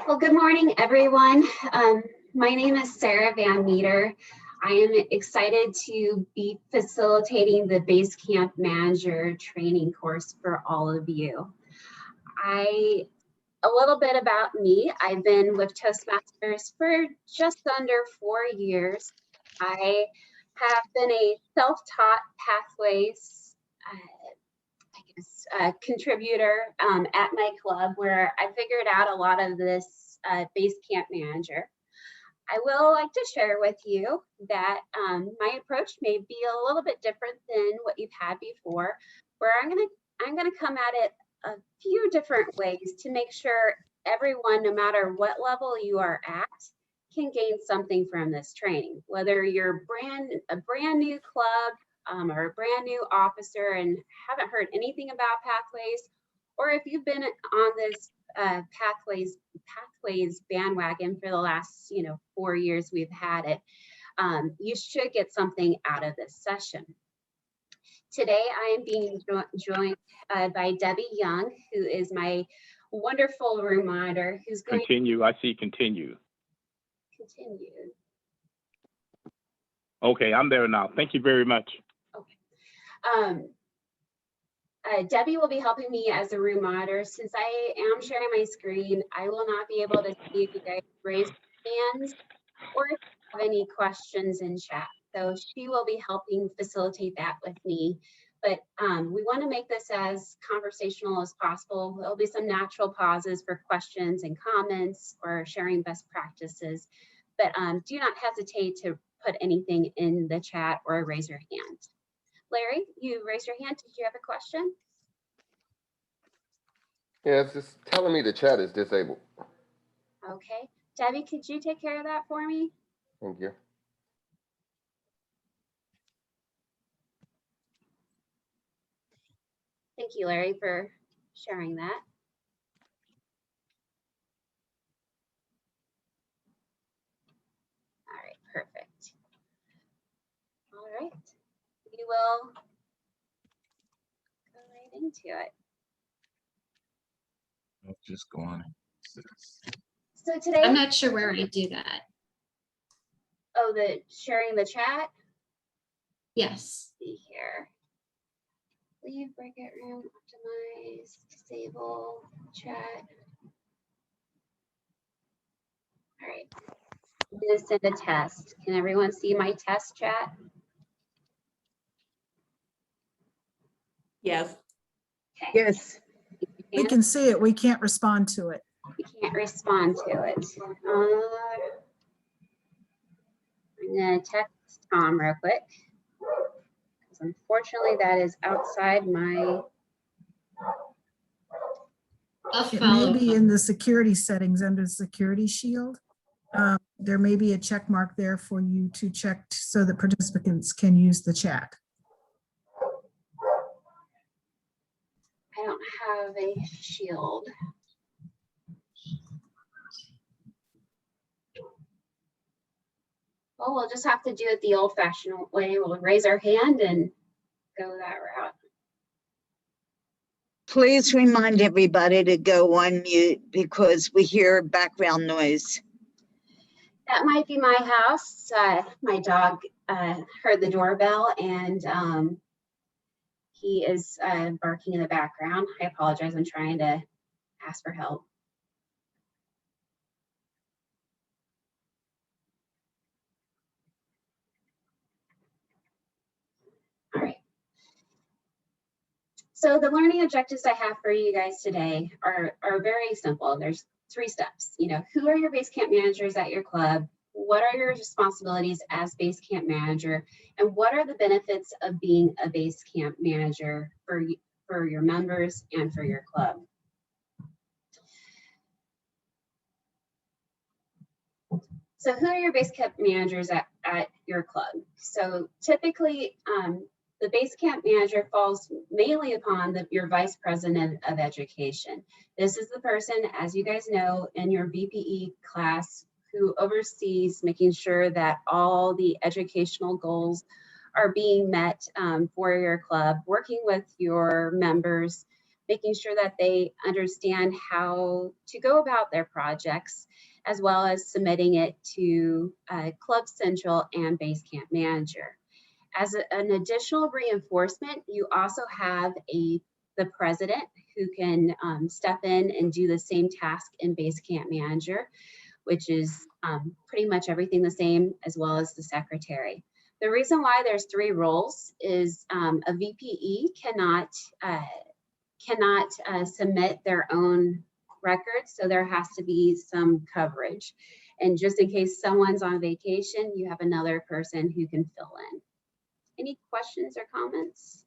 Well, good morning, everyone. My name is Sarah Van Meter. I am excited to be facilitating the Basecamp Manager training course for all of you. A little bit about me. I've been with Toastmasters for just under 4 years. I have been a self-taught pathways contributor at my club, where I figured out a lot of this Basecamp Manager. I will like to share with you that my approach may be a little bit different than what you've had before, where I'm gonna come at it a few different ways to make sure everyone, no matter what level you are at, can gain something from this training. Whether you're a brand new club or a brand new officer and haven't heard anything about pathways, or if you've been on this pathways bandwagon for the last 4 years we've had it, you should get something out of this session. Today I am being joined by Debbie Young, who is my wonderful room monitor, who's going continue. I see continue. Continue. Okay, I'm there now. Thank you very much. Okay. Debbie will be helping me as a room monitor. Since I am sharing my screen, I will not be able to see if you guys raise hands or if you have any questions in chat. So she will be helping facilitate that with me. But we want to make this as conversational as possible. There'll be some natural pauses for questions and comments or sharing best practices. But do not hesitate to put anything in the chat or raise your hand. Larry, you raised your hand. Did you have a question? Yeah, it's just telling me the chat is disabled. Okay. Debbie, could you take care of that for me? Thank you. Thank you, Larry, for sharing that. All right, perfect. All right, we will go right into it. I'll just go on. So today, I'm not sure where I do that. Oh, the sharing the chat? Yes. Let's see here. Leave, breakout room, optimize, disable, chat. All right, I'm gonna send a test. Can everyone see my test chat? Yes. Okay. Yes. We can see it. We can't respond to it. We can't respond to it. I'm gonna text Tom real quick, because unfortunately that is outside my. It may be in the security settings under security shield. There may be a check mark there for you to check so that participants can use the chat. I don't have a shield. Well, we'll just have to do it the old-fashioned way. We'll raise our hand and go that route. Please remind everybody to go on mute because we hear background noise. That might be my house. My dog heard the doorbell and he is barking in the background. I apologize. I'm trying to ask for help. All right. So the learning objectives I have for you guys today are very simple. There's 3 steps. Who are your Basecamp managers at your club? What are your responsibilities as Basecamp manager? And what are the benefits of being a Basecamp manager for your members and for your club? So who are your Basecamp managers at your club? So typically, the Basecamp manager falls mainly upon your vice president of education. This is the person, as you guys know, in your VPE class who oversees making sure that all the educational goals are being met for your club, working with your members, making sure that they understand how to go about their projects, as well as submitting it to Club Central and Basecamp Manager. As an additional reinforcement, you also have the president who can step in and do the same task in Basecamp Manager, which is pretty much everything the same, as well as the secretary. The reason why there's 3 roles is a VPE cannot submit their own records, so there has to be some coverage. And just in case someone's on vacation, you have another person who can fill in. Any questions or comments?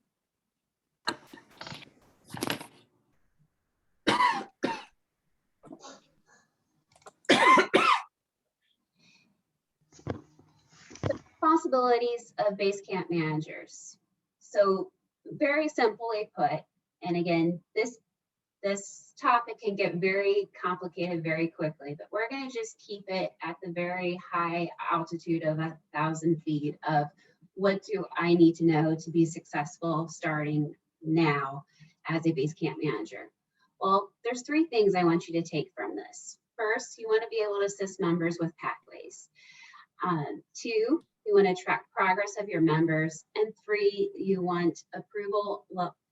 Responsibilities of Basecamp managers. So very simply put, and again, this topic can get very complicated very quickly, but we're going to just keep it at the very high altitude of 1,000 feet of what do I need to know to be successful starting now as a Basecamp manager. Well, there's 3 things I want you to take from this. First, you want to be able to assist members with pathways. 2, you want to track progress of your members, and 3, you want approval.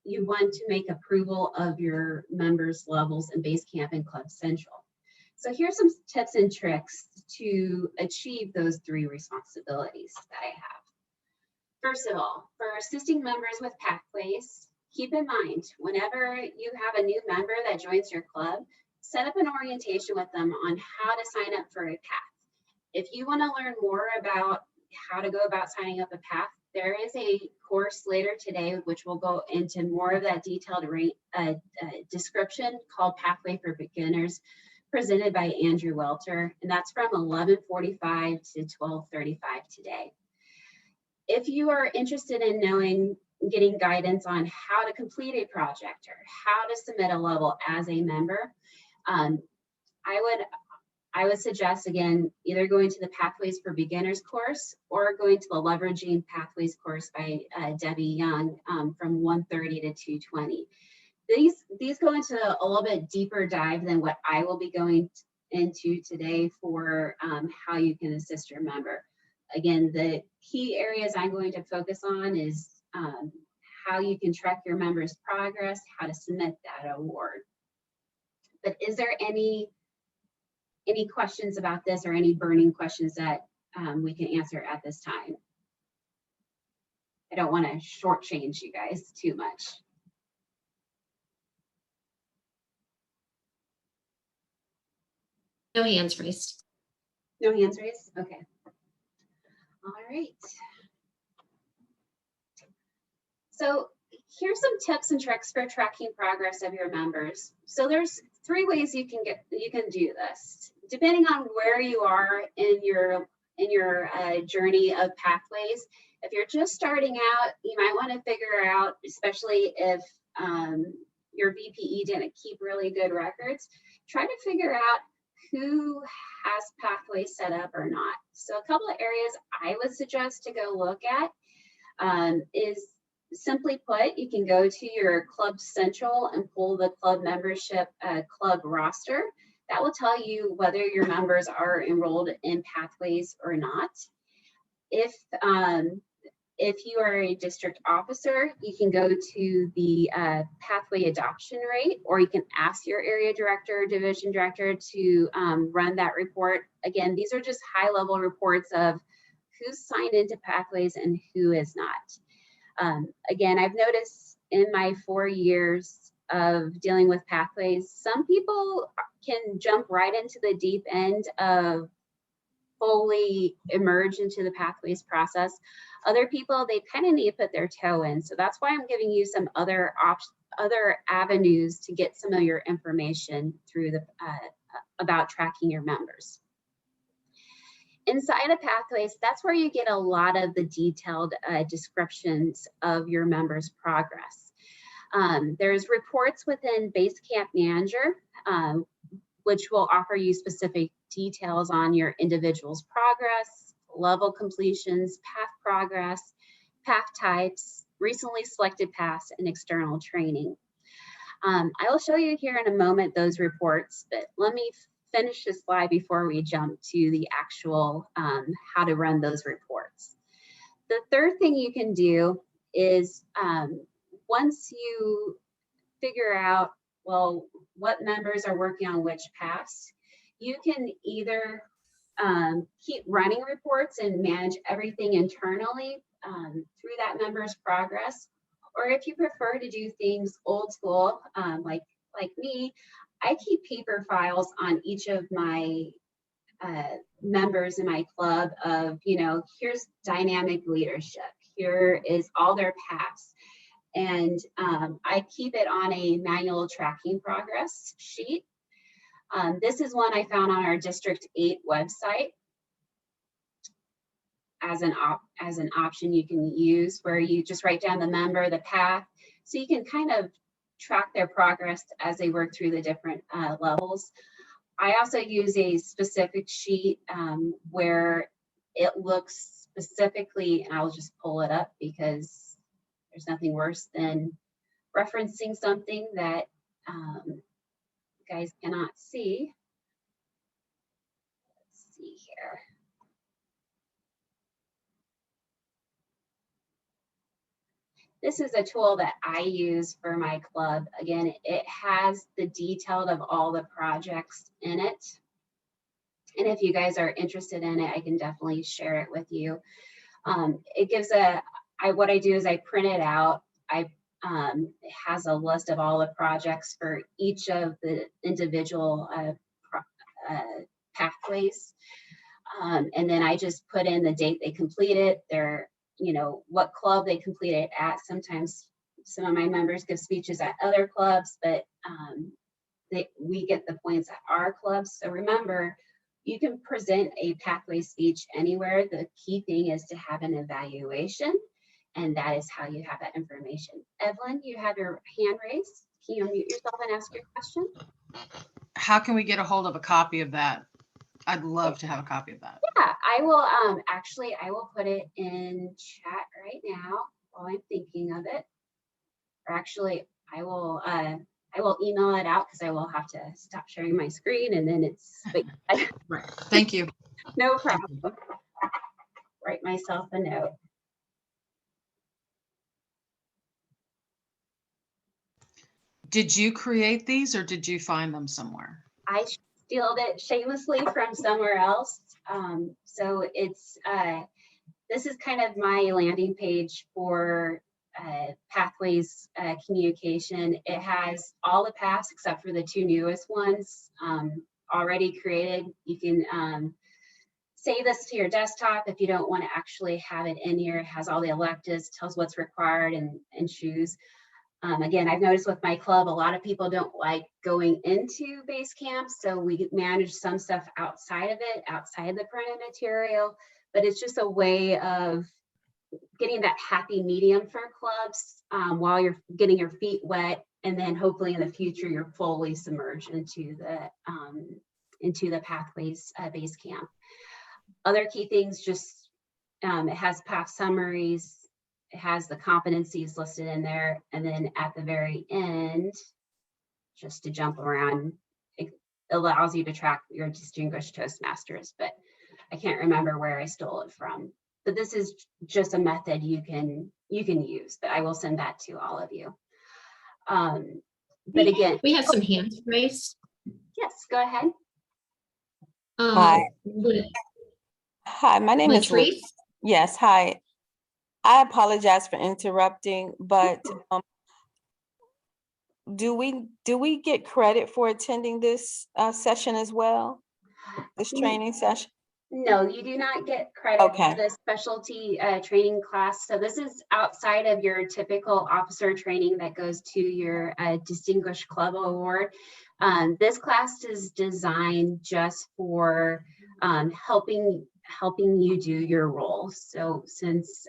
You want to make approval of your members' levels in Basecamp and Club Central. So here's some tips and tricks to achieve those 3 responsibilities that I have. First of all, for assisting members with pathways, keep in mind, whenever you have a new member that joins your club, set up an orientation with them on how to sign up for a path. If you want to learn more about how to go about signing up a path, there is a course later today which will go into more of that detailed description called Pathway for Beginners, presented by Andrew Welter, and that's from 11:45 to 12:35 today. If you are interested in getting guidance on how to complete a project or how to submit a level as a member, I would suggest, again, either going to the Pathways for Beginners course or going to the Leveraging Pathways course by Debbie Young from 1:30 to 2:20. These go into a little bit deeper dive than what I will be going into today for how you can assist your member. Again, the key areas I'm going to focus on is how you can track your members' progress, how to submit that award. But is there any questions about this or any burning questions that we can answer at this time? I don't want to shortchange you guys too much. No hands raised. No hands raised? Okay. All right. So here's some tips and tricks for tracking progress of your members. So there's 3 ways you can do this, depending on where you are in your journey of pathways. If you're just starting out, you might want to figure out, especially if your VPE didn't keep really good records, try to figure out who has pathways set up or not. So a couple of areas I would suggest to go look at is, simply put, you can go to your Club Central and pull the club membership club roster. That will tell you whether your members are enrolled in pathways or not. If you are a district officer, you can go to the pathway adoption rate, or you can ask your area director or division director to run that report. Again, these are just high-level reports of who's signed into pathways and who is not. Again, I've noticed in my 4 years of dealing with pathways, some people can jump right into the deep end of fully emerge into the pathways process. Other people, they kind of need to put their toe in. So that's why I'm giving you some other avenues to get some of your information through the about tracking your members. Inside of pathways, that's where you get a lot of the detailed descriptions of your members' progress. There's reports within Basecamp Manager, which will offer you specific details on your individual's progress, level completions, path progress, path types, recently selected paths, and external training. I will show you here in a moment those reports, but let me finish this slide before we jump to the actual how to run those reports. The third thing you can do is once you figure out, well, what members are working on which paths, you can either keep running reports and manage everything internally through that member's progress, or if you prefer to do things old school, like me, I keep paper files on each of my members in my club of, here's dynamic leadership, here is all their paths. And I keep it on a manual tracking progress sheet. This is one I found on our District 8 website as an option you can use, where you just write down the member, the path, so you can kind of track their progress as they work through the different levels. I also use a specific sheet where it looks specifically, and I'll just pull it up because there's nothing worse than referencing something that you guys cannot see. Let's see here. This is a tool that I use for my club. Again, it has the detail of all the projects in it. And if you guys are interested in it, I can definitely share it with you. It gives what I do is I print it out. It has a list of all the projects for each of the individual pathways. And then I just put in the date they completed, what club they completed at. Sometimes some of my members give speeches at other clubs, but we get the points at our clubs. So remember, you can present a pathway speech anywhere. The key thing is to have an evaluation, and that is how you have that information. Evelyn, you have your hand raised. Can you unmute yourself and ask your question? How can we get a hold of a copy of that? I'd love to have a copy of that. Yeah, I will I will put it in chat right now while I'm thinking of it. Or actually, I will email it out because I will have to stop sharing my screen and then it's Right. Thank you. No problem. Write myself a note. Did you create these or did you find them somewhere? I stealed it shamelessly from somewhere else. So it's this is kind of my landing page for Pathways communication. It has all the paths except for the two newest ones already created. You can save this to your desktop if you don't want to actually have it in here. It has all the electives, tells what's required and choose. Again, I've noticed with my club, a lot of people don't like going into base camp, so we manage some stuff outside of it, outside the printed material, but it's just a way of getting that happy medium for clubs while you're getting your feet wet, and then hopefully in the future you're fully submerged into the Pathways base camp. Other key things, just it has path summaries, it has the competencies listed in there, and then at the very end, just to jump around, it allows you to track your distinguished Toastmasters, but I can't remember where I stole it from. But this is just a method you can use, but I will send that to all of you. But again, We have some hands raised. yes, go ahead. Hi. Lat- Hi, my name is Latrice? Yes, hi. I apologize for interrupting, but do we get credit for attending this session as well? This training session? No, you do not get credit Okay. for the specialty training class. So this is outside of your typical officer training that goes to your Distinguished Club Award. This class is designed just for helping you do your role. So since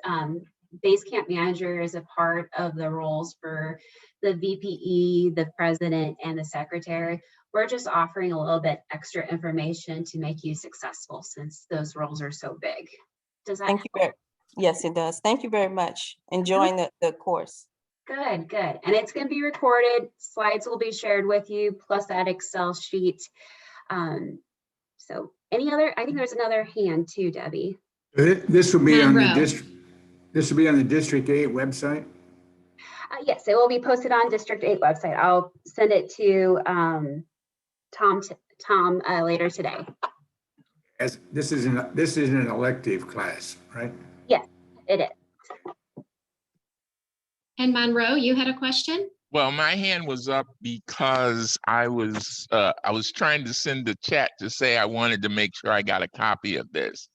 Base Camp Manager is a part of the roles for the VPE, the president, and the secretary, we're just offering a little bit extra information to make you successful since those roles are so big. Does that Thank you very, yes, it does. Thank you very much. Enjoying the course. Good, good. And it's going to be recorded. Slides will be shared with you, plus that Excel sheet. So any other, I think there's another hand too, Debbie. This will be on the Monroe. district, this will be on the District 8 website? Yes, it will be posted on District 8 website. I'll send it to Tom later today. As, this is an elective class, right? Yes, it is. And Monroe, you had a question? Well, my hand was up because I was trying to send the chat to say I wanted to make sure I got a copy of this.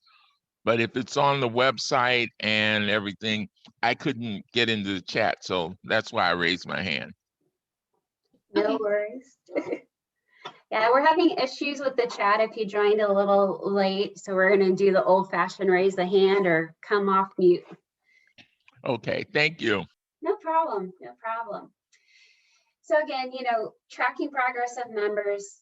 But if it's on the website and everything, I couldn't get into the chat. So that's why I raised my hand. No Okay. worries. Yeah, we're having issues with the chat if you joined a little late. So we're going to do the old fashioned raise the hand or come off mute. Okay, thank you. No problem, no problem. So again, you know, tracking progress of members,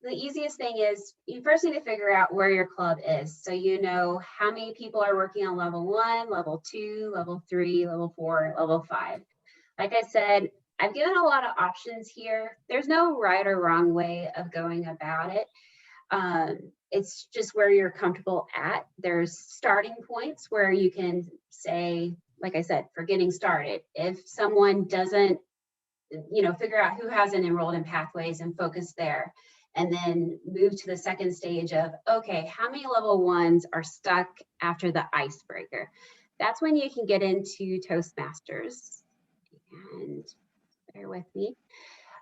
the easiest thing is you first need to figure out where your club is. So you know how many people are working on level 1, level 2, level 3, level 4, level 5. Like I said, I've given a lot of options here. There's no right or wrong way of going about it. It's just where you're comfortable at. There's starting points where you can say, like I said, for getting started, if someone doesn't, you know, figure out who hasn't enrolled in pathways and focus there, and then move to the second stage of, okay, how many level 1s are stuck after the icebreaker? That's when you can get into Toastmasters. And bear with me.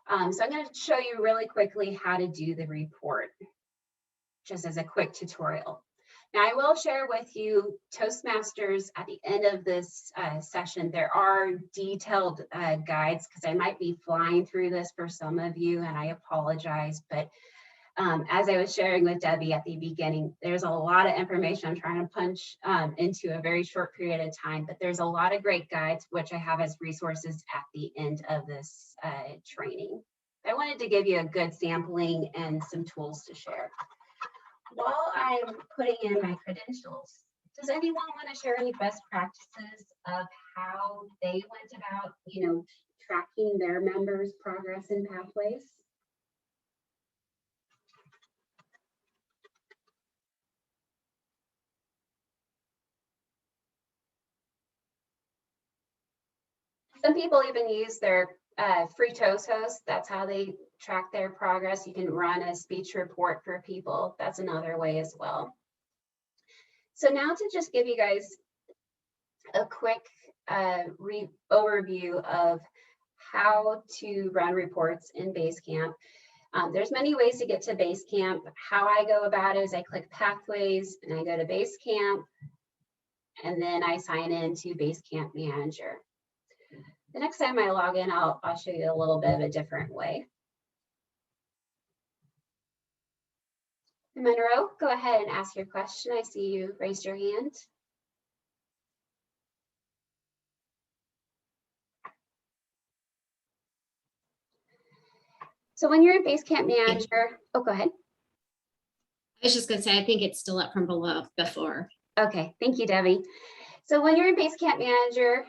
So I'm going to show you really quickly how to do the report, just as a quick tutorial. Now I will share with you Toastmasters at the end of this session. There are detailed guides because I might be flying through this for some of you, and I apologize, but as I was sharing with Debbie at the beginning, there's a lot of information I'm trying to punch into a very short period of time, but there's a lot of great guides, which I have as resources at the end of this training. I wanted to give you a good sampling and some tools to share. While I'm putting in my credentials, does anyone want to share any best practices of how they went about, you know, tracking their members' progress in pathways? Some people even use their free Toast host. That's how they track their progress. You can run a speech report for people. That's another way as well. So now to just give you guys a quick overview of how to run reports in Basecamp. There's many ways to get to Basecamp. How I go about it is I click Pathways and I go to Basecamp, and then I sign in to Basecamp Manager. The next time I log in, I'll show you a little bit of a different way. Monroe, go ahead and ask your question. I see you raised your hand. So when you're in Basecamp Manager, oh, go ahead. I was just gonna say, I think it's still up from below before. Okay, thank you, Debbie. So when you're in Basecamp Manager,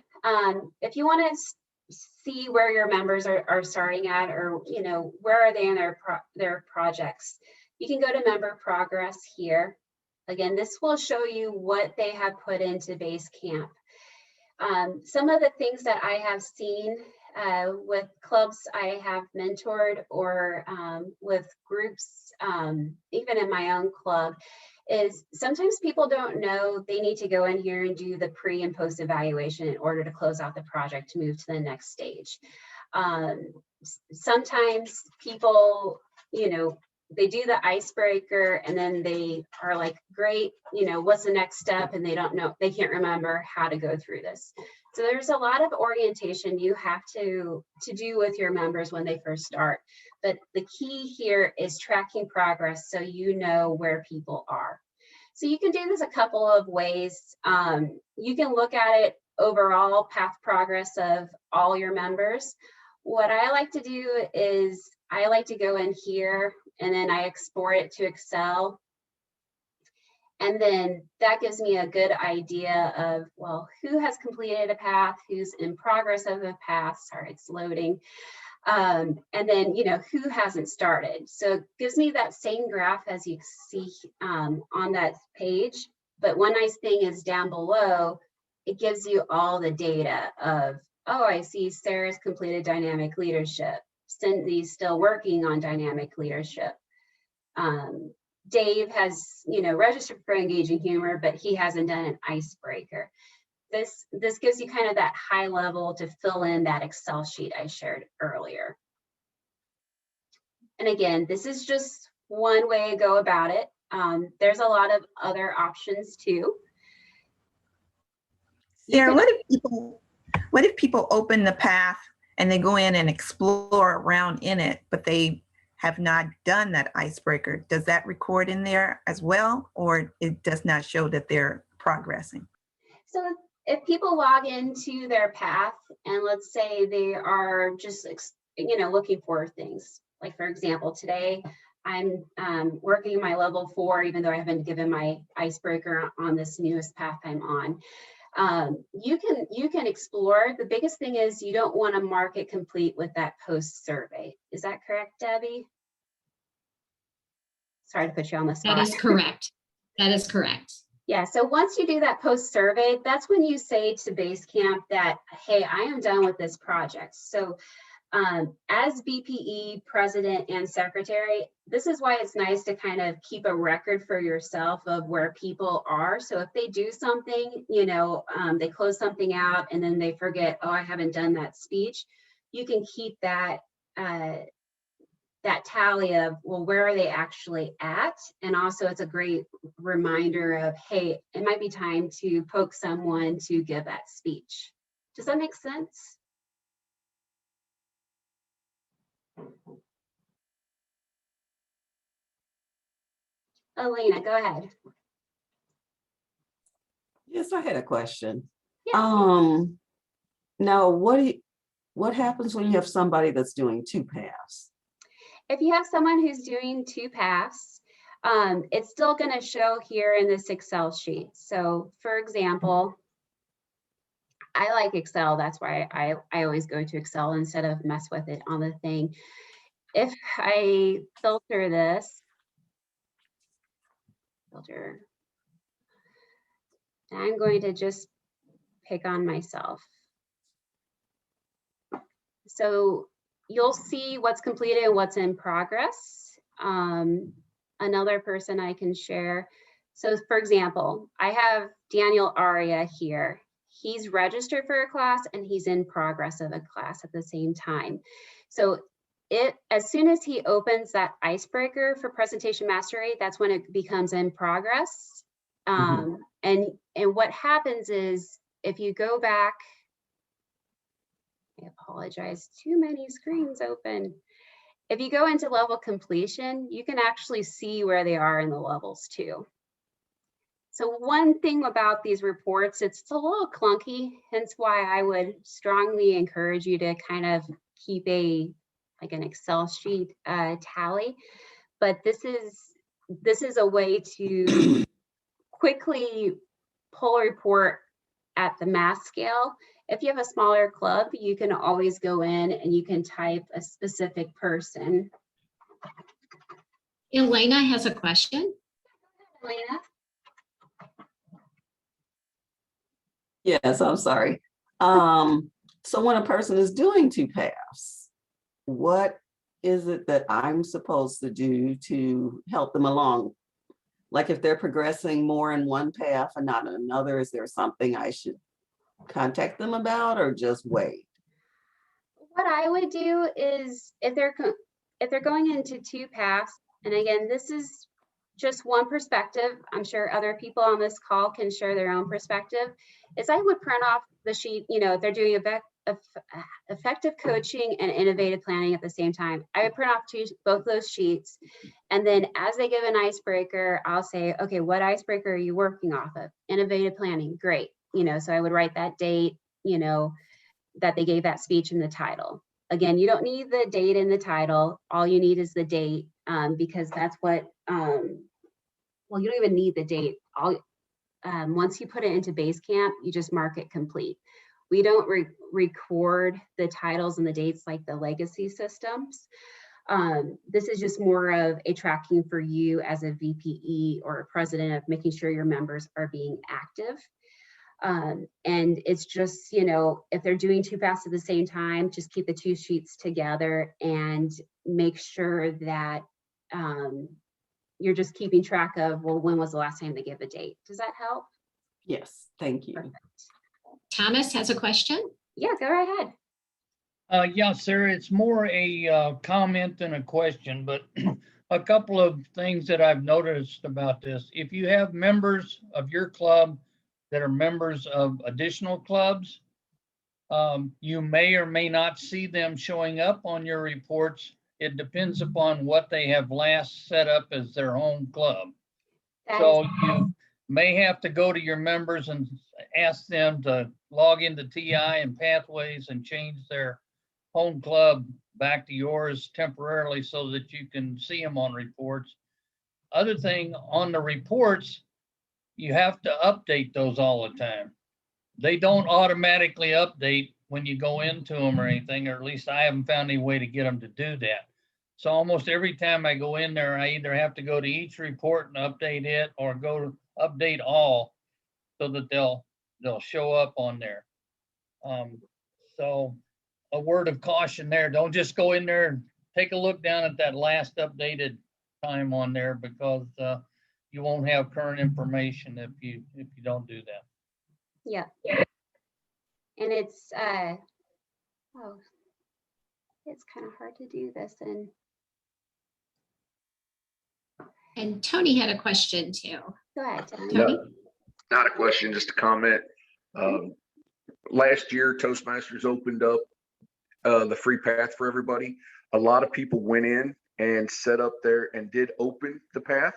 if you want to see where your members are starting at, or you know, where are they in their projects, you can go to Member Progress here. Again, this will show you what they have put into Basecamp. Some of the things that I have seen with clubs I have mentored, or with groups, even in my own club, is sometimes people don't know they need to go in here and do the pre and post evaluation in order to close out the project to move to the next stage. Sometimes people, you know, they do the icebreaker and then they are like, great, you know, what's the next step? And they don't know, they can't remember how to go through this. So there's a lot of orientation you have to do with your members when they first start. But the key here is tracking progress so you know where people are. So you can do this a couple of ways. You can look at it overall, path progress of all your members. What I like to do is I like to go in here and then I export it to Excel. And then that gives me a good idea of, well, who has completed a path, who's in progress of a path. Sorry, it's loading. And then, who hasn't started. So it gives me that same graph as you see on that page. But one nice thing is down below, it gives you all the data of, oh, I see Sarah's completed dynamic leadership. Cindy's still working on dynamic leadership. Dave has, registered for engaging humor, but he hasn't done an icebreaker. This gives you kind of that high level to fill in that Excel sheet I shared earlier. And again, this is just one way to go about it. There's a lot of other options too. Sarah, what if people open the path and they go in and explore around in it, but they have not done that icebreaker? Does that record in there as well, or it does not show that they're progressing? So if people log into their path and let's say they are just, looking for things, like for example, today I'm working my level 4, even though I haven't given my icebreaker on this newest path I'm on. You can explore. The biggest thing is you don't want to mark it complete with that post survey. Is that correct, Debbie? Sorry to put you on the spot. That is correct. That is correct. Yeah, so once you do that post survey, that's when you say to Basecamp that, hey, I am done with this project. So as BPE president and secretary, this is why it's nice to kind of keep a record for yourself of where people are. So if they do something, they close something out and then they forget, oh, I haven't done that speech, you can keep that that tally of, well, where are they actually at? And also it's a great reminder of, hey, it might be time to poke someone to give that speech. Does that make sense? Elena, go ahead. Yes, I had a question. Yeah. Now what happens when you have somebody that's doing 2 paths? If you have someone who's doing 2 paths, it's still going to show here in this Excel sheet. So for example, I like Excel. That's why I always go to Excel instead of mess with it on the thing. If I filter this, I'm going to just pick on myself. So you'll see what's completed and what's in progress. Another person I can share. So for example, I have Daniel Aria here. He's registered for a class and he's in progress of a class at the same time. So as soon as he opens that icebreaker for presentation mastery, that's when it becomes in progress. And what happens is if you go back, I apologize, too many screens open. If you go into level completion, you can actually see where they are in the levels too. So one thing about these reports, it's a little clunky, hence why I would strongly encourage you to kind of keep an Excel sheet tally. But this is a way to quickly pull a report at the mass scale. If you have a smaller club, you can always go in and you can type a specific person. Elena has a question. Elena? Yes, I'm sorry. So when a person is doing 2 paths, what is it that I'm supposed to do to help them along? Like if they're progressing more in one path and not in another, is there something I should contact them about or just wait? What I would do is if they're going into 2 paths, and again, this is just one perspective, I'm sure other people on this call can share their own perspective, is I would print off the sheet, if they're doing effective coaching and innovative planning at the same time, I would print off both those sheets. And then as they give an icebreaker, I'll say, okay, what icebreaker are you working off of? Innovative planning, great. So I would write that date, that they gave that speech in the title. Again, you don't need the date in the title. All you need is the date because that's what well, you don't even need the date. Once you put it into Basecamp, you just mark it complete. We don't record the titles and the dates like the legacy systems. This is just more of a tracking for you as a VPE or a president of making sure your members are being active. And it's just, you know, if they're doing two paths at the same time, just keep the two sheets together and make sure that you're just keeping track of, well, when was the last time they gave a date? Does that help? Yes, thank you. Perfect. Thomas has a question. Yeah, go right ahead. Yeah, Sarah, it's more a comment than a question, but a couple of things that I've noticed about this. If you have members of your club that are members of additional clubs, you may or may not see them showing up on your reports. It depends upon what they have last set up as their home club. So you may have to go to your members and ask them to log into TI and Pathways and change their home club back to yours temporarily so that you can see them on reports. Other thing, on the reports, you have to update those all the time. They don't automatically update when you go into them or anything, or at least I haven't found any way to get them to do that. So almost every time I go in there, I either have to go to each report and update it or go to update all so that they'll show up on there. So a word of caution there, don't just go in there and take a look down at that last updated time on there, because you won't have current information if you don't do that. Yeah. And it's it's kind of hard to do this. And Tony had a question too. Go ahead, Tony. Tony? Not a question, just a comment. Last year, Toastmasters opened up the free path for everybody. A lot of people went in and set up there and did open the path.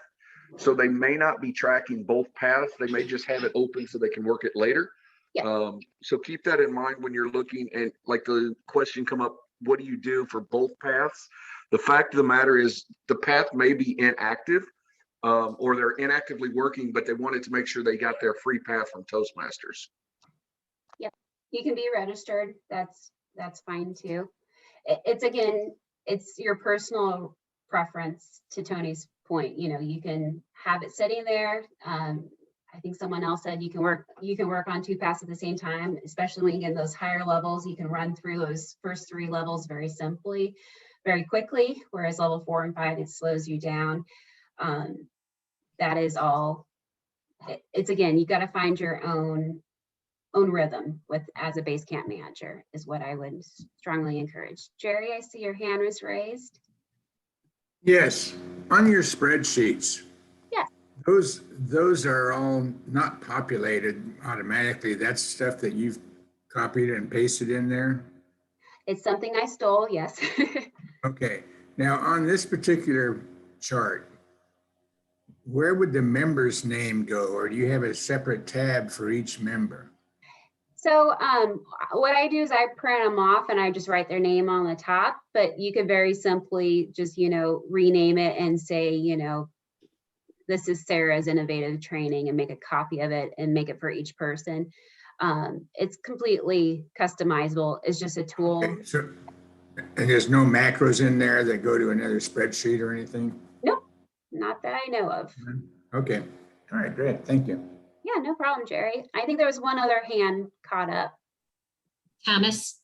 So they may not be tracking both paths. They may just have it open so they can work it later. Yeah. So keep that in mind when you're looking, and like the question come up, what do you do for both paths? The fact of the matter is the path may be inactive, or they're inactively working, but they wanted to make sure they got their free path from Toastmasters. Yep. You can be registered. That's fine too. It's your personal preference, to Tony's point. You know, you can have it sitting there. I think someone else said you can work on two paths at the same time, especially when you get in those higher levels. You can run through those first three levels very simply, very quickly, whereas level 4 and 5, it slows you down. That is all. It's again, you got to find your own rhythm as a Basecamp manager is what I would strongly encourage. Jerry, I see your hand was raised. Yes, on your spreadsheets. Yeah. Those are all not populated automatically. That's stuff that you've copied and pasted in there? It's something I stole, yes. Okay, now on this particular chart, where would the member's name go, or do you have a separate tab for each member? So what I do is I print them off and I just write their name on the top, but you could very simply just, rename it and say, this is Sarah's innovative training, and make a copy of it and make it for each person. It's completely customizable. It's just a tool. Okay, so, and there's no macros in there that go to another spreadsheet or anything? Nope, not that I know of. Okay, all right, great, thank you. Yeah, no problem, Jerry. I think there was one other hand caught up. Thomas?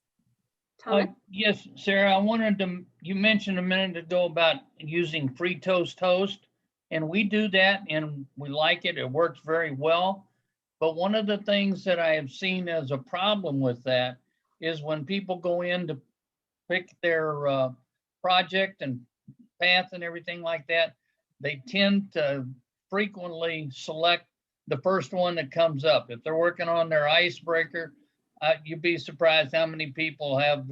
Yes, Sarah, you mentioned a minute ago about using free toast, and we do that and we like it. It works very well. But one of the things that I have seen as a problem with that is when people go in to pick their project and path and everything like that, they tend to frequently select the first one that comes up. If they're working on their icebreaker, you'd be surprised how many people have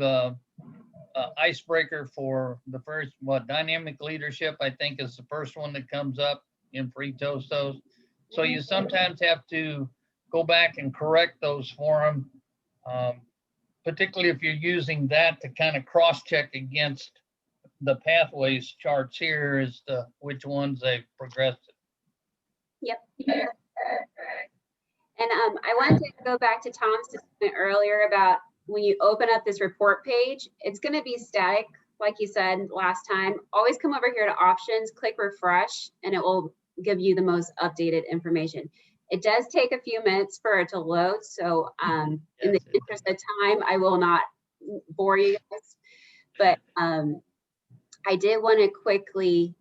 icebreaker for the first, dynamic leadership, I think is the first one that comes up in free toast. So you sometimes have to go back and correct those for them, particularly if you're using that to kind of cross-check against the pathways charts here as to which ones they've progressed. Yep. And I wanted to go back to Tom's point earlier about when you open up this report page, it's going to be static, like you said last time. Always come over here to options, click refresh, and it will give you the most updated information. It does take a few minutes for it to load, so in the interest of time, I will not bore you guys. But I did want to quickly,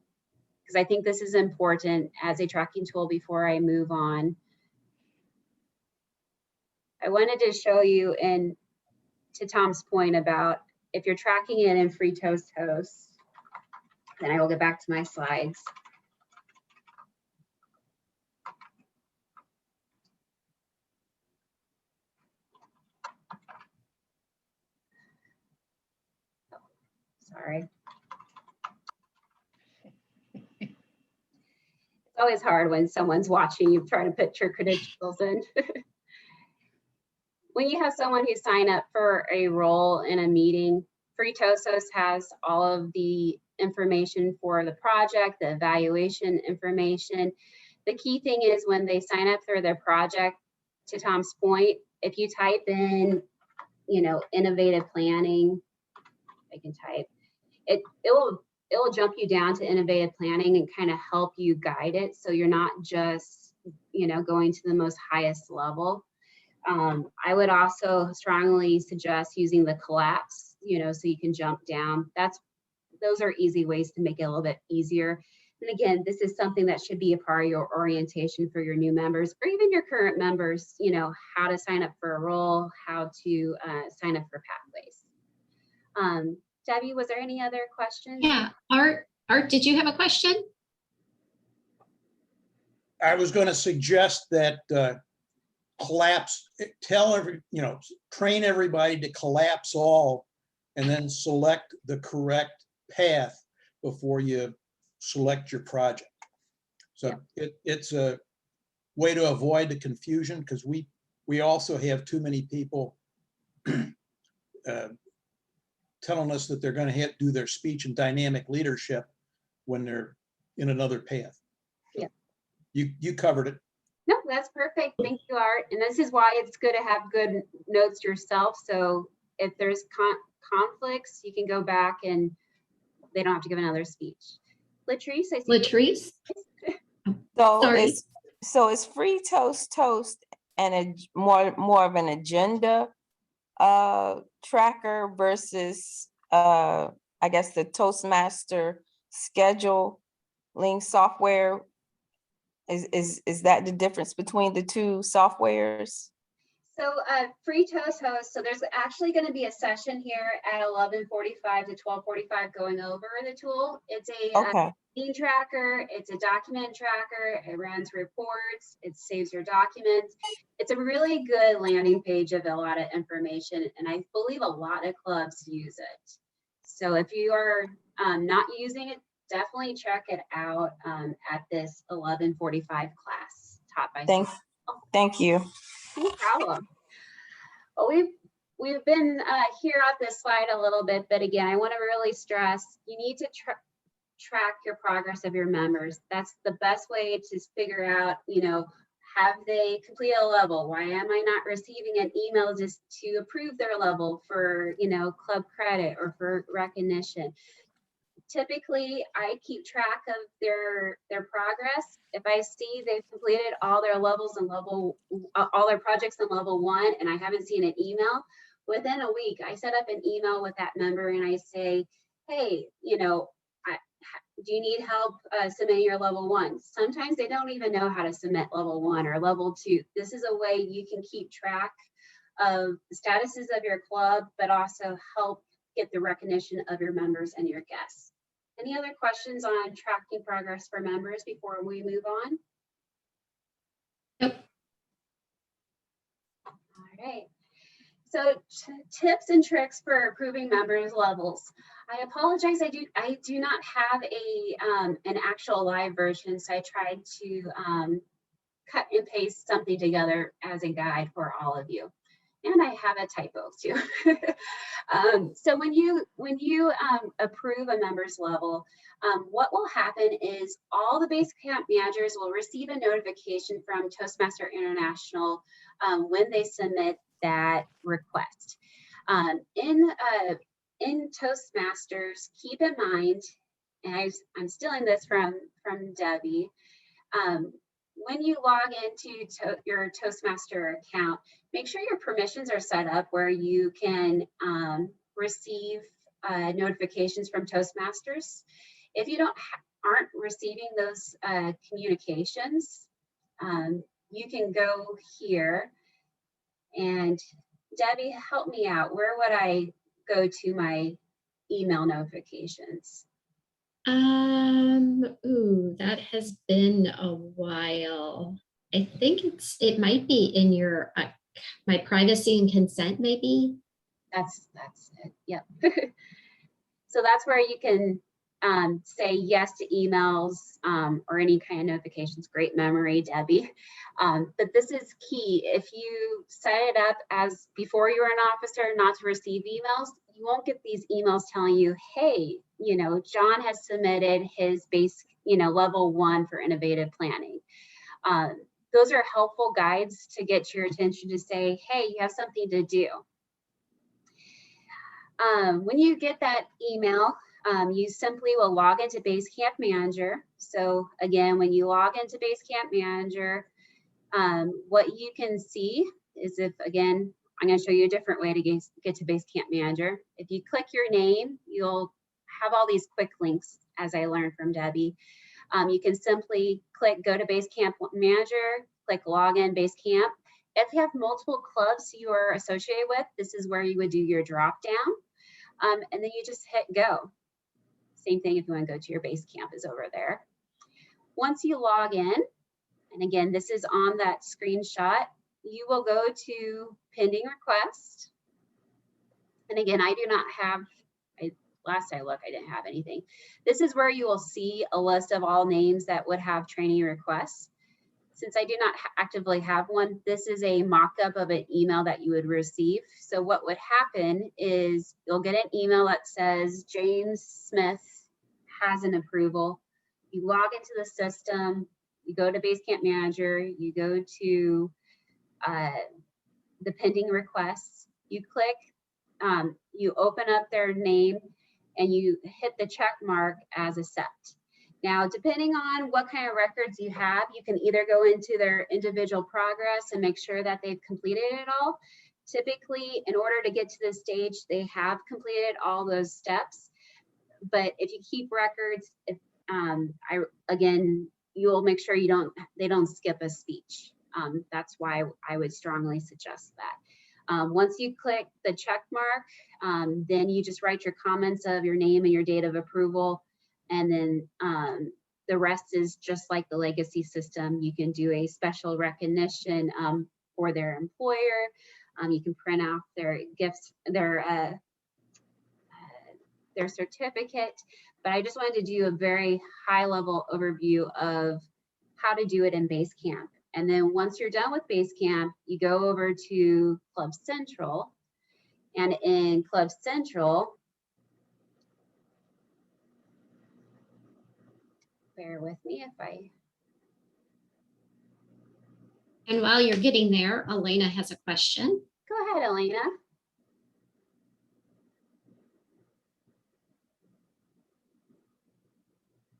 because I think this is important as a tracking tool before I move on. I wanted to show you, and to Tom's point about if you're tracking it in Free Toast Host, then I will get back to my slides. Sorry. It's always hard when someone's watching you try to put your credentials in. When you have someone who sign up for a role in a meeting, Free Toast Host has all of the information for the project, the evaluation information. The key thing is when they sign up for their project, to Tom's point, if you type in, you know, innovative planning, I can type, it will jump you down to innovative planning and kind of help you guide it. So you're not just, you know, going to the most highest level. I would also strongly suggest using the collapse, you know, so you can jump down. Those are easy ways to make it a little bit easier. And again, this is something that should be a part of your orientation for your new members or even your current members, you know, how to sign up for a role, how to sign up for pathways. Debbie, was there any other questions? Yeah, Art, did you have a question? I was going to suggest that train everybody to collapse all and then select the correct path before you select your project. So it's a way to avoid the confusion, because we also have too many people telling us that they're going to do their speech and dynamic leadership when they're in another path. Yeah. You covered it. No, that's perfect. Thank you, Art. And this is why it's good to have good notes yourself. So if there's conflicts, you can go back and they don't have to give another speech. Latrice, I see. Latrice? So it's Free Toast and a more of an agenda tracker versus I guess the Toastmaster scheduling software. Is that the difference between the two softwares? So Free Toast Host, so there's actually going to be a session here at 11:45 to 12:45 going over the tool. It's a meeting tracker, it's a document tracker, it runs reports, it saves your documents. It's a really good landing page of a lot of information, and I believe a lot of clubs use it. So if you are not using it, definitely check it out at this 11:45 class taught by Thank you. No problem. Well, we've been here on this slide a little bit, but again, I want to really stress you need to track your progress of your members. That's the best way to figure out, you know, have they completed a level? Why am I not receiving an email just to approve their level for, you know, club credit or for recognition? Typically, I keep track of their progress. If I see they've completed all their levels and all their projects in level 1, and I haven't seen an email, within a week, I set up an email with that member and I say, hey, you know, do you need help submitting your level 1? Sometimes they don't even know how to submit level 1 or level 2. This is a way you can keep track of the statuses of your club, but also help get the recognition of your members and your guests. Any other questions on tracking progress for members before we move on? Yep. All right. So tips and tricks for approving members' levels. I apologize, I do not have an actual live version, so I tried to cut and paste something together as a guide for all of you. And I have a typo too. So when you approve a member's level, what will happen is all the Basecamp managers will receive a notification from Toastmaster International when they submit that request. In Toastmasters, keep in mind, and I'm stealing this from Debbie, when you log into your Toastmaster account, make sure your permissions are set up where you can receive notifications from Toastmasters. If you aren't receiving those communications, you can go here and Debbie, help me out. Where would I go to my email notifications? Ooh, that has been a while. I think it might be in your my privacy and consent, maybe. That's it. Yep. So that's where you can say yes to emails or any kind of notifications. Great memory, Debbie. But this is key. If you set it up as before you were an officer not to receive emails, you won't get these emails telling you, hey, John has submitted his base, level 1 for innovative planning. Those are helpful guides to get your attention to say, hey, you have something to do. When you get that email, you simply will log into Basecamp Manager. So again, when you log into Basecamp Manager, what you can see is again, I'm going to show you a different way to get to Basecamp Manager. If you click your name, you'll have all these quick links, as I learned from Debbie. You can simply click go to Basecamp Manager, click Login Basecamp. If you have multiple clubs you are associated with, this is where you would do your drop down. And then you just hit go. Same thing if you want to go to your Basecamp is over there. Once you log in, and again, this is on that screenshot, you will go to pending request. And again, I do not have, last I looked, I didn't have anything. This is where you will see a list of all names that would have training requests. Since I do not actively have one, this is a mock-up of an email that you would receive. So what would happen is you'll get an email that says James Smith has an approval. You log into the system, you go to Basecamp Manager, you go to the pending requests, you click, you open up their name and you hit the check mark as accept. Now, depending on what kind of records you have, you can either go into their individual progress and make sure that they've completed it all. Typically, in order to get to this stage, they have completed all those steps. But if you keep records, again, you'll make sure they don't skip a speech. That's why I would strongly suggest that. Once you click the check mark, then you just write your comments of your name and your date of approval. And then the rest is just like the legacy system. You can do a special recognition for their employer. You can print out their gifts, their certificate. But I just wanted to do a very high level overview of how to do it in Basecamp. And then once you're done with Basecamp, you go over to Club Central. And in Club Central, bear with me if I. And while you're getting there, Elena has a question. Go ahead, Elena.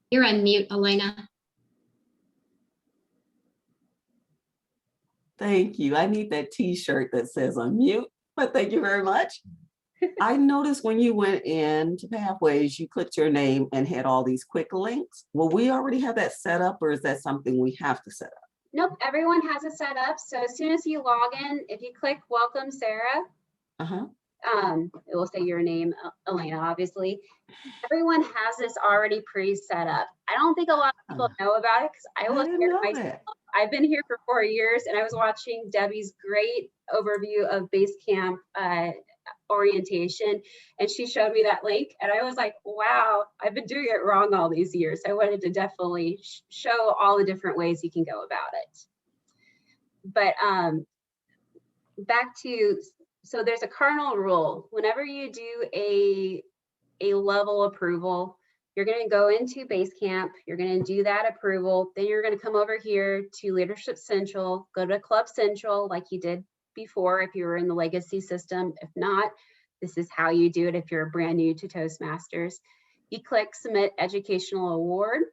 You're on mute, Elena. Thank you. I need that t-shirt that says unmute, but thank you very much. I noticed when you went into Pathways, you clicked your name and had all these quick links. Will we already have that set up, or is that something we have to set up? Nope, everyone has it set up. So as soon as you log in, if you click welcome Sarah, it will say your name, Elena, obviously. Everyone has this already pre-set up. I don't think a lot of people know about it because I will share myself. I've been here for 4 years and I was watching Debbie's great overview of Basecamp orientation, and she showed me that link and I was like, wow, I've been doing it wrong all these years. I wanted to definitely show all the different ways you can go about it. But back to so there's a cardinal rule. Whenever you do a level approval, you're going to go into Basecamp, you're going to do that approval, then you're going to come over here to Leadership Central, go to Club Central like you did before if you were in the legacy system. If not, this is how you do it if you're brand new to Toastmasters. You click Submit Educational Award,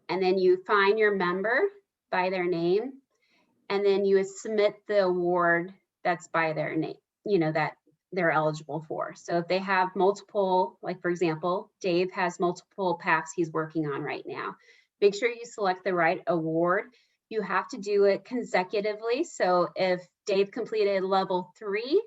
and then you find your member by their name, and then you would submit the award that's by their name, you know, that they're eligible for. So if they have multiple, like for example, Dave has multiple paths he's working on right now, make sure you select the right award. You have to do it consecutively. So if Dave completed level 3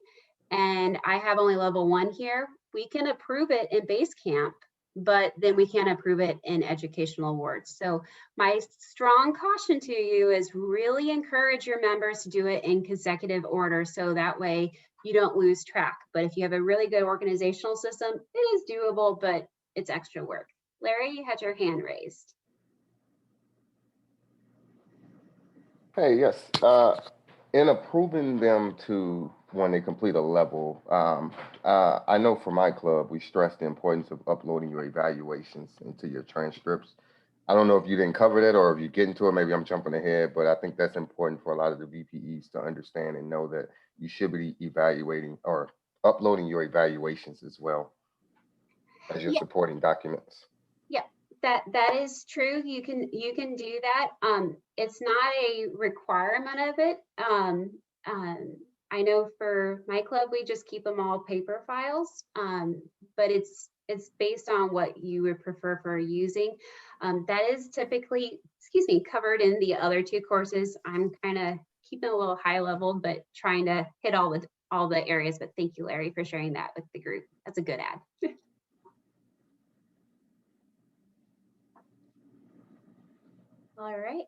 and I have only level 1 here, we can approve it in Basecamp, but then we can't approve it in educational awards. So my strong caution to you is really encourage your members to do it in consecutive order, so that way you don't lose track. But if you have a really good organizational system, it is doable, but it's extra work. Larry, you had your hand raised. Hey, yes. In approving them to when they complete a level, I know for my club, we stress the importance of uploading your evaluations into your transcripts. I don't know if you didn't cover that or if you get into it, maybe I'm jumping ahead, but I think that's important for a lot of the VPEs to understand and know that you should be evaluating or uploading your evaluations as well as your supporting documents. Yeah, that is true. You can do that. It's not a requirement of it. I know for my club, we just keep them all paper files, but it's based on what you would prefer for using. That is typically, covered in the other 2 courses. I'm kind of keeping a little high level, but trying to hit all the areas. But thank you, Larry, for sharing that with the group. That's a good ad. All right.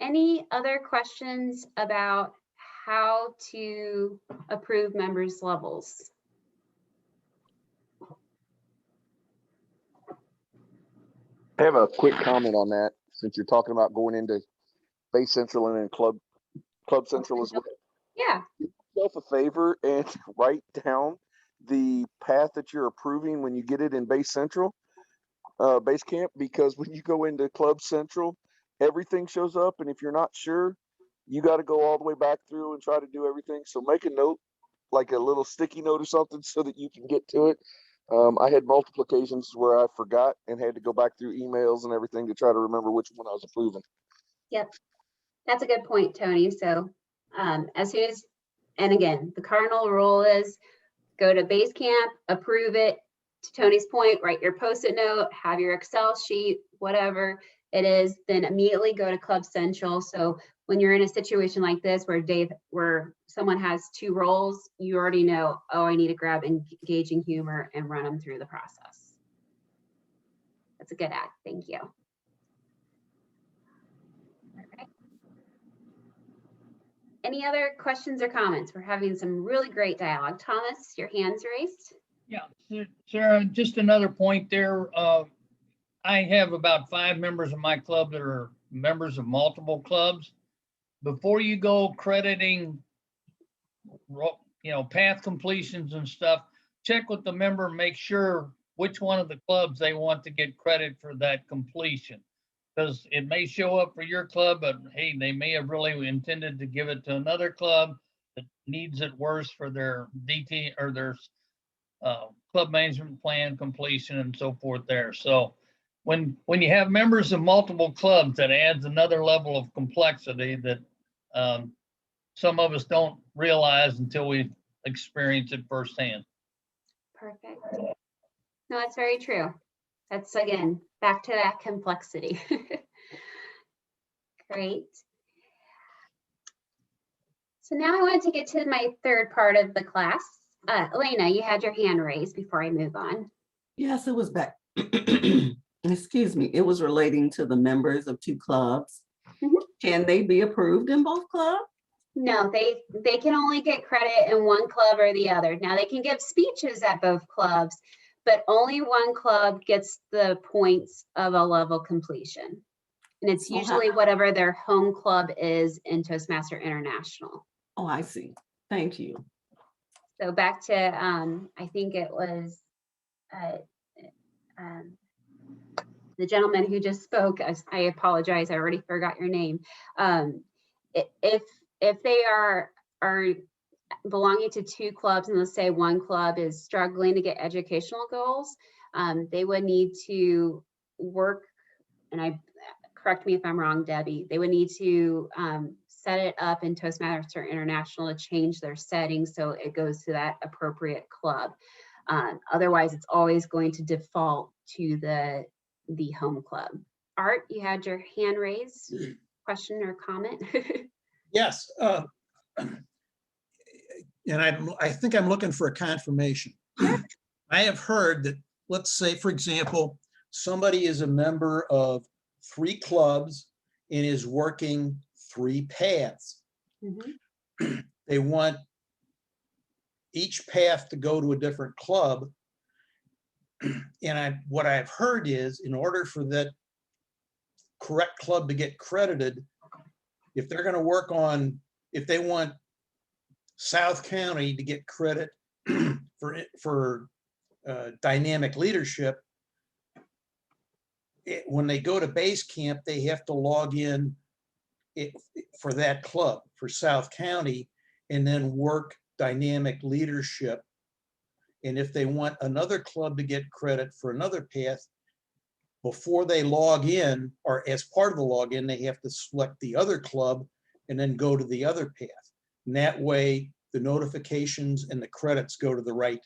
Any other questions about how to approve members' levels? I have a quick comment on that, since you're talking about going into Base Central and then Club Central as well. Yeah. Do yourself a favor and write down the path that you're approving when you get it in Base Central, Basecamp, because when you go into Club Central, everything shows up, and if you're not sure, you got to go all the way back through and try to do everything. So make a note, like a little sticky note or something, so that you can get to it. I had multiple occasions where I forgot and had to go back through emails and everything to try to remember which one I was approving. Yep, that's a good point, Tony. So as soon as, and again, the cardinal rule is go to Basecamp, approve it. To Tony's point, write your Post-it note, have your Excel sheet, whatever it is, then immediately go to Club Central. So when you're in a situation like this where someone has 2 roles, you already know, oh, I need to grab engaging humor and run them through the process. That's a good ad. Thank you. All right. Any other questions or comments? We're having some really great dialogue. Thomas, your hand's raised. Yeah, Sarah, just another point there. I have about 5 members of my club that are members of multiple clubs. Before you go crediting, path completions and stuff, check with the member, make sure which one of the clubs they want to get credit for that completion. Because it may show up for your club, but hey, they may have really intended to give it to another club that needs it worse for their DT or their club management plan completion and so forth there. So when you have members of multiple clubs, that adds another level of complexity that some of us don't realize until we experience it firsthand. Perfect. No, that's very true. That's, again, back to that complexity. Great. So now I want to get to my 3rd part of the class. Elena, you had your hand raised before I move on. Yes, it was back. Excuse me. It was relating to the members of 2 clubs. Can they be approved in both clubs? No, they can only get credit in one club or the other. Now they can give speeches at both clubs, but only one club gets the points of a level completion. And it's usually whatever their home club is in Toastmaster International. Oh, I see. Thank you. So back to, I think it was the gentleman who just spoke. I apologize, I already forgot your name. If they are belonging to two clubs, and let's say one club is struggling to get educational goals, they would need to work, and correct me if I'm wrong, Debbie, they would need to set it up in Toastmasters International to change their settings so it goes to that appropriate club. Otherwise, it's always going to default to the home club. Art, you had your hand raised. Question or comment? Yes. And I think I'm looking for a confirmation. I have heard that, let's say, for example, somebody is a member of 3 clubs and is working 3 paths. Mm-hmm. They want each path to go to a different club. And what I've heard is, in order for that correct club to get credited, if they're going to work on, if they want South County to get credit for dynamic leadership, when they go to base camp, they have to log in for that club, for South County, and then work dynamic leadership. And if they want another club to get credit for another path, before they log in, or as part of the login, they have to select the other club and then go to the other path. And that way, the notifications and the credits go to the right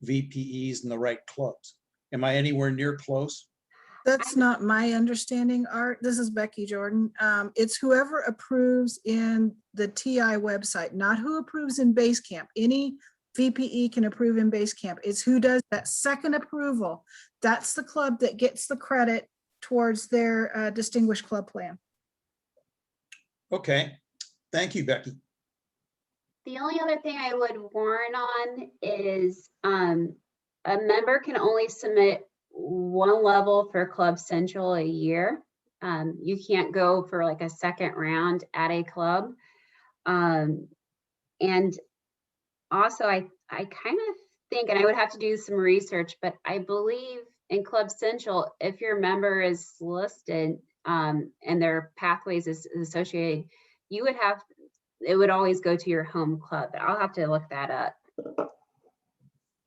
VPEs and the right clubs. Am I anywhere near close? That's not my understanding, Art. This is Becky Jordan. It's whoever approves in the TI website, not who approves in Basecamp. Any VPE can approve in Basecamp. It's who does that second approval. That's the club that gets the credit towards their distinguished club plan. Okay, thank you, Becky. The only other thing I would warn on is a member can only submit one level for Club Central a year. You can't go for like a second round at a club. And also I kind of think, and I would have to do some research, but I believe in Club Central, if your member is listed and their pathways is associated, you would have, it would always go to your home club. But I'll have to look that up.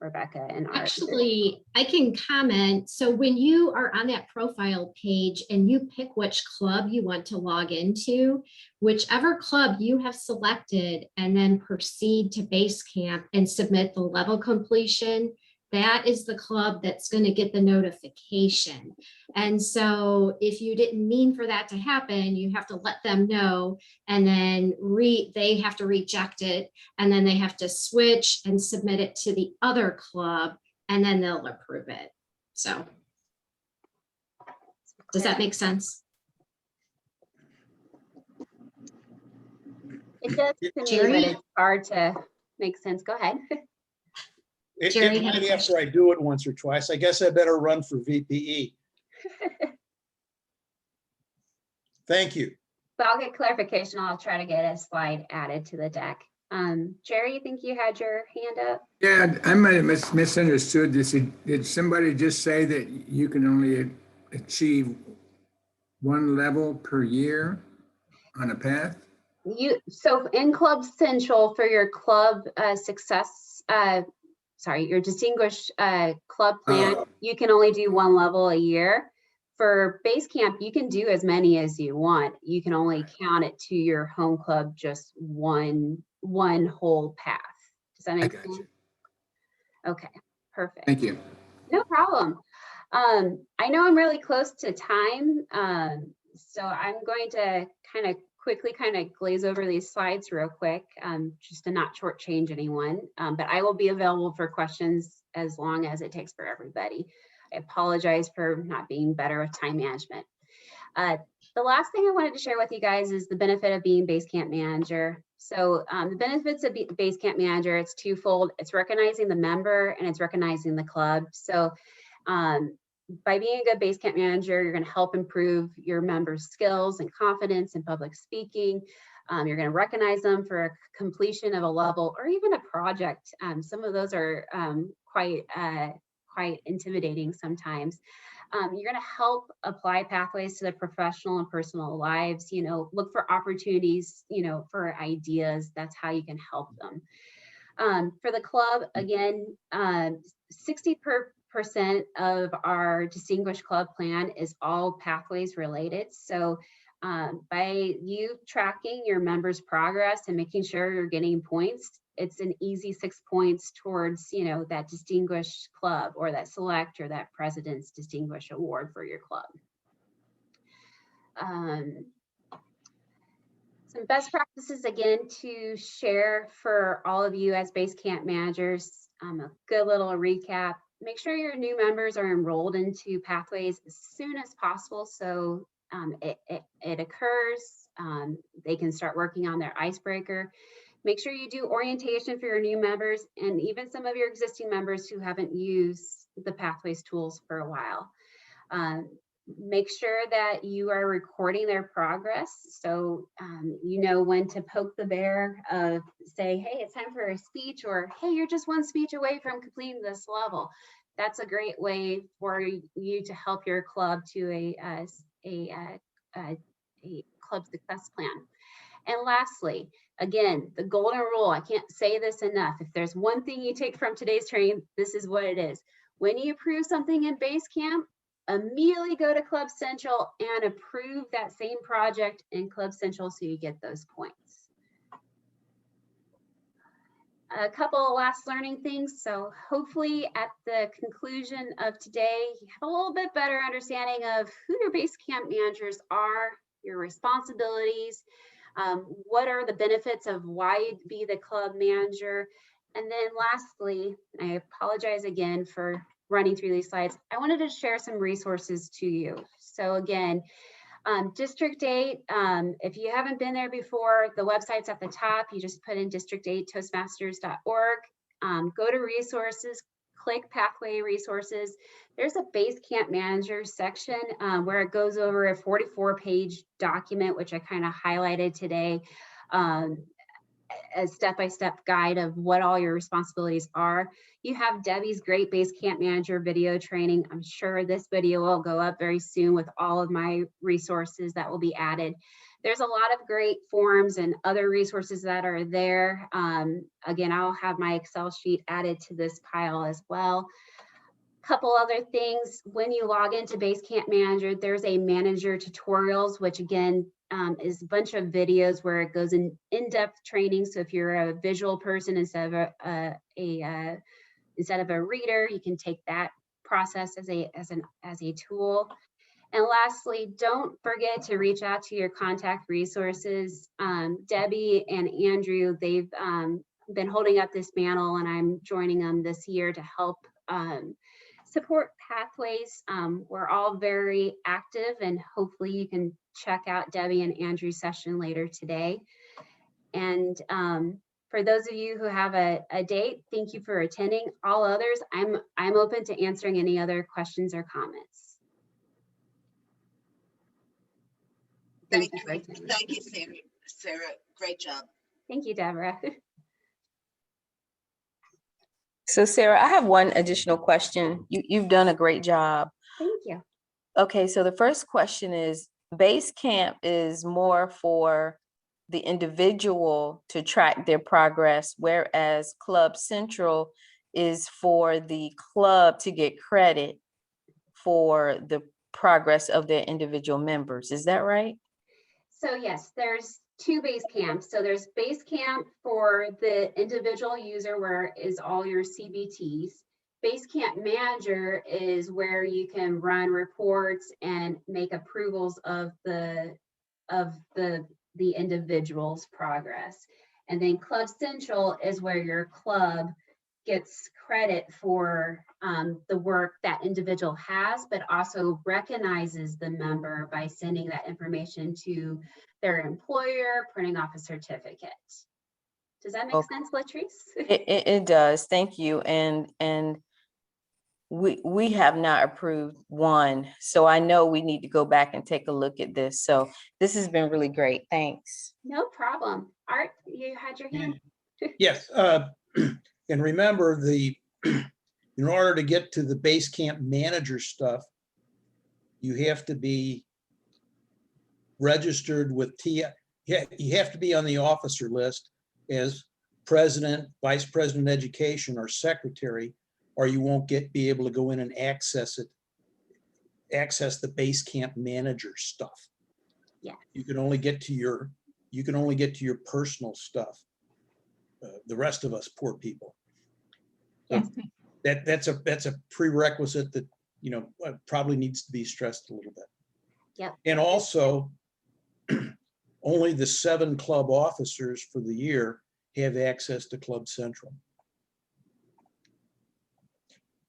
Rebecca and Art. Actually, I can comment. So when you are on that profile page and you pick which club you want to log into, whichever club you have selected, and then proceed to Basecamp and submit the level completion, that is the club that's going to get the notification. And so if you didn't mean for that to happen, you have to let them know, and then they have to reject it, and then they have to switch and submit it to the other club, and then they'll approve it. So does that make sense? It does to me, Jerry? but it's hard to make sense. Go ahead. Jerry It had a might after I do it once or twice. I guess I better run for VPE. Thank you. But I'll get clarification. I'll try to get a slide added to the deck. Jerry, you think you had your hand up? Yeah, I might have misunderstood this. Did somebody just say that you can only achieve one level per year on a path? So in Club Central for your club success, your distinguished club plan, you can only do one level a year. For Basecamp, you can do as many as you want. You can only count it to your home club, just one whole path. Does that make sense? Okay, perfect. Thank you. No problem. I know I'm really close to time, so I'm going to quickly glaze over these slides real quick, just to not shortchange anyone. But I will be available for questions as long as it takes for everybody. I apologize for not being better with time management. The last thing I wanted to share with you guys is the benefit of being Basecamp manager. So the benefits of Basecamp manager, it's twofold. It's recognizing the member and it's recognizing the club. So by being a good Basecamp manager, you're going to help improve your members' skills and confidence in public speaking. You're going to recognize them for a completion of a level or even a project. Some of those are quite intimidating sometimes. You're going to help apply pathways to their professional and personal lives, look for opportunities, for ideas. That's how you can help them. For the club, again, 60% of our Distinguished Club plan is all pathways related. So by you tracking your members' progress and making sure you're getting points, it's an easy 6 points towards, that Distinguished Club or that Select or that President's Distinguished Award for your club. Some best practices, again, to share for all of you as base camp managers. A good little recap. Make sure your new members are enrolled into pathways as soon as possible so it occurs. They can start working on their icebreaker. Make sure you do orientation for your new members and even some of your existing members who haven't used the pathways tools for a while. Make sure that you are recording their progress. So you know when to poke the bear of say, hey, it's time for a speech, or hey, you're just one speech away from completing this level. That's a great way for you to help your club to a club success plan. And lastly, again, the golden rule, I can't say this enough. If there's one thing you take from today's training, this is what it is. When you approve something in base camp, immediately go to Club Central and approve that same project in Club Central so you get those points. A couple of last learning things. So hopefully at the conclusion of today, you have a little bit better understanding of who your base camp managers are, your responsibilities, what are the benefits of why you'd be the club manager. And then lastly, I apologize again for running through these slides. I wanted to share some resources to you. So again, District 8, if you haven't been there before, the website's at the top. You just put in district8toastmasters.org, go to resources, click pathway resources. There's a base camp manager section where it goes over a 44-page document, which I kind of highlighted today, a step-by-step guide of what all your responsibilities are. You have Debbie's great base camp manager video training. I'm sure this video will go up very soon with all of my resources that will be added. There's a lot of great forums and other resources that are there. Again, I'll have my Excel sheet added to this pile as well. Couple other things, when you log into Base Camp Manager, there's a manager tutorials, which again is a bunch of videos where it goes in-depth training. So if you're a visual person instead of a reader, you can take that process as a tool. And lastly, don't forget to reach out to your contact resources. Debbie and Andrew, they've been holding up this mantle, and I'm joining them this year to help support pathways. We're all very active, and hopefully you can check out Debbie and Andrew's session later today. And for those of you who have a date, thank you for attending. All others, I'm open to answering any other questions or comments. Thank you, Sarah. Great job. Thank you, Deborah. So Sarah, I have one additional question. You've done a great job. Thank you. Okay, so the first question is, Base Camp is more for the individual to track their progress, whereas Club Central is for the club to get credit for the progress of their individual members. Is that right? So yes, there's two base camps. So there's base camp for the individual user, where is all your CBTs. Base camp manager is where you can run reports and make approvals of the individual's progress. And then Club Central is where your club gets credit for the work that individual has, but also recognizes the member by sending that information to their employer, printing off a certificate. Does that make sense, Latrice? It does. Thank you. And we have not approved one. So I know we need to go back and take a look at this. So this has been really great. Thanks. No problem. Art, you had your hand. Yes, and remember in order to get to the base camp manager stuff, you have to be registered with TI. Yeah, you have to be on the officer list as president, vice president of education, or secretary, or you won't be able to go in and access the base camp manager stuff. Yeah. You can only get to your personal stuff. The rest of us poor people. Yes. That's a prerequisite that, probably needs to be stressed a little bit. Yeah. And also, only the 7 club officers for the year have access to Club Central.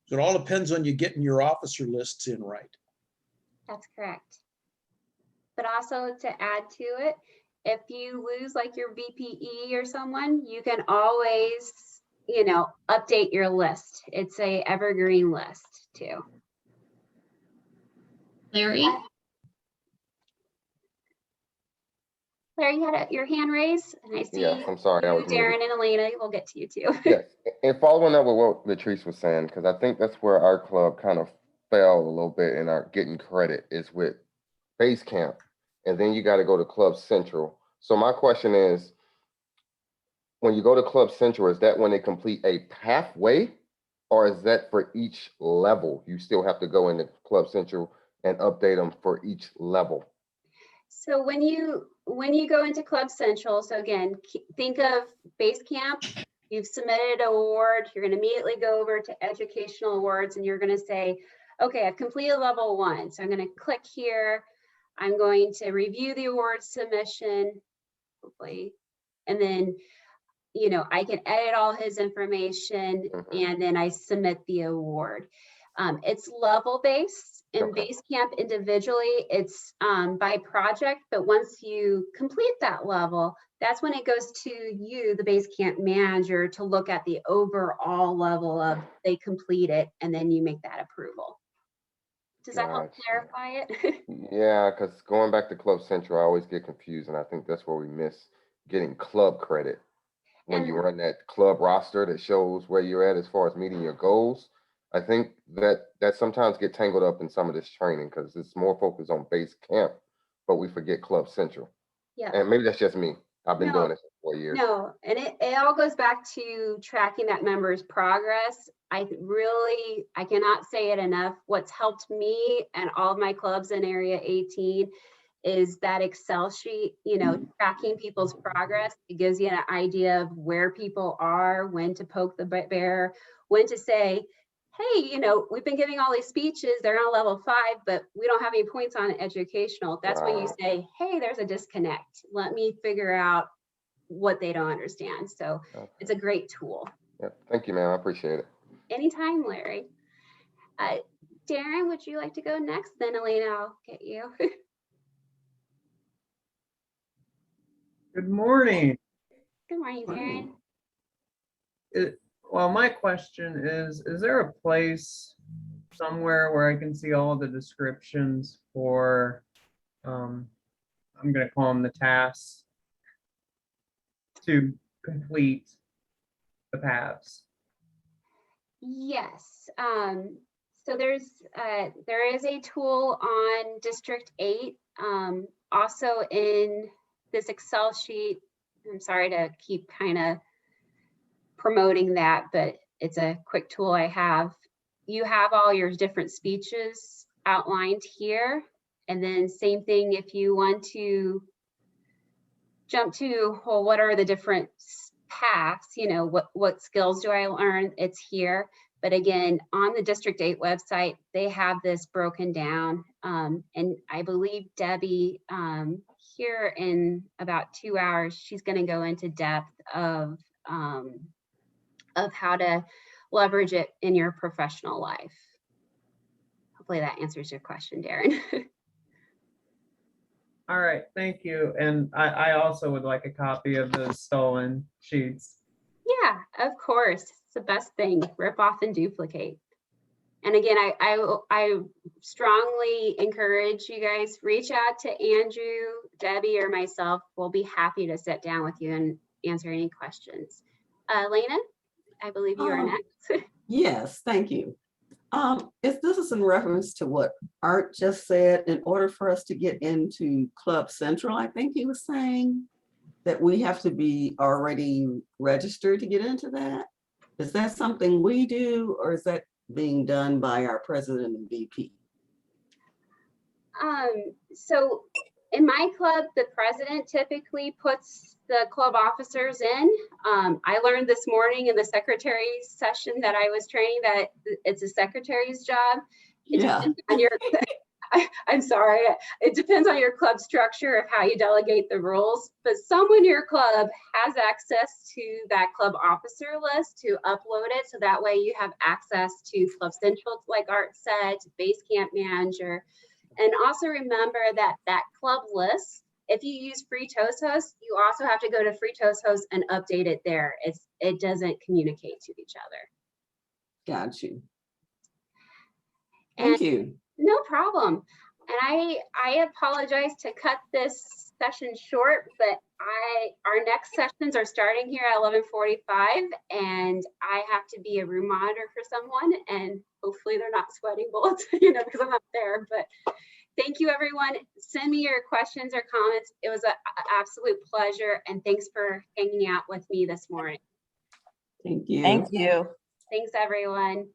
So it all depends on you getting your officer lists in right. That's correct. But also to add to it, if you lose like your VPE or someone, you can always, update your list. It's a evergreen list too. Larry? Larry, you had your hand raised, and I see Yes, I'm sorry, I was muted. Darren and Elena. We'll get to you too. Yes, and following up with what Latrice was saying, because I think that's where our club kind of fell a little bit in our getting credit is with base camp, and then you got to go to Club Central. So my question is, when you go to Club Central, is that when they complete a pathway, or is that for each level? You still have to go into Club Central and update them for each level. So when you go into Club Central, so again, think of base camp, you've submitted an award, you're gonna immediately go over to educational awards and you're gonna say, okay, I've completed level 1. So I'm gonna click here. I'm going to review the award submission, hopefully, and then, I can edit all his information and then I submit the award. It's level based. In base camp individually, it's by project, but once you complete that level, that's when it goes to you, the base camp manager, to look at the overall level of they complete it, and then you make that approval. Does that help clarify it? Yeah, because going back to Club Central, I always get confused, and I think that's where we miss getting club credit. When you run that club roster that shows where you're at as far as meeting your goals, I think that sometimes get tangled up in some of this training because it's more focused on base camp, but we forget Club Central. Yeah. And maybe that's just me. I've been doing this for 4 years. No, and it all goes back to tracking that member's progress. I cannot say it enough. What's helped me and all of my clubs in Area 18 is that Excel sheet, tracking people's progress. It gives you an idea of where people are, when to poke the bear, when to say, hey, we've been giving all these speeches, they're on level 5, but we don't have any points on educational. That's when you say, hey, there's a disconnect. Let me figure out what they don't understand. So it's a great tool. Yep. Thank you, ma'am. I appreciate it. Anytime, Larry. Darren, would you like to go next? Then Elena, I'll get you. Good morning. Good morning, Darren. Well, my question is there a place somewhere where I can see all the descriptions for, I'm going to call them the tasks, to complete the paths? Yes. So there is a tool on District 8, also in this Excel sheet. I'm sorry to keep kind of promoting that, but it's a quick tool I have. You have all your different speeches outlined here. And then same thing if you want to jump to, well, what are the different paths? What skills do I learn? It's here. But again, on the District 8 website, they have this broken down. And I believe Debbie, here in about 2 hours, she's going to go into depth of how to leverage it in your professional life. Hopefully that answers your question, Darren. All right, thank you. And I also would like a copy of the stolen sheets. Yeah, of course. It's the best thing. Rip off and duplicate. And again, I strongly encourage you guys, reach out to Andrew, Debbie, or myself. We'll be happy to sit down with you and answer any questions. Lena, I believe you are next. Yes, thank you. This is in reference to what Art just said. In order for us to get into Club Central, I think he was saying that we have to be already registered to get into that. Is that something we do, or is that being done by our president and VP? So in my club, the president typically puts the club officers in. I learned this morning in the secretary's session that I was training that it's a secretary's job. It depends on your, I'm sorry, it depends on your club structure of how you delegate the roles, but someone in your club has access to that club officer list to upload it. So that way you have access to Club Central, like Art said, to Basecamp Manager. And also remember that that club list, if you use Free Toast Host, you also have to go to Free Toast Host and update it there. It doesn't communicate to each other. Got you. Thank you. No problem. And I apologize to cut this session short, but our next sessions are starting here at 11:45, and I have to be a room monitor for someone, and hopefully they're not sweating bullets, because I'm not there. But thank you, everyone. Send me your questions or comments. It was an absolute pleasure, and thanks for hanging out with me this morning. Thank you. Thank you. Thanks, everyone.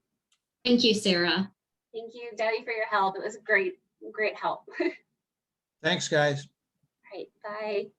Thank you, Sarah. Thank you, Debbie, for your help. It was great help. Thanks, guys. All right, bye.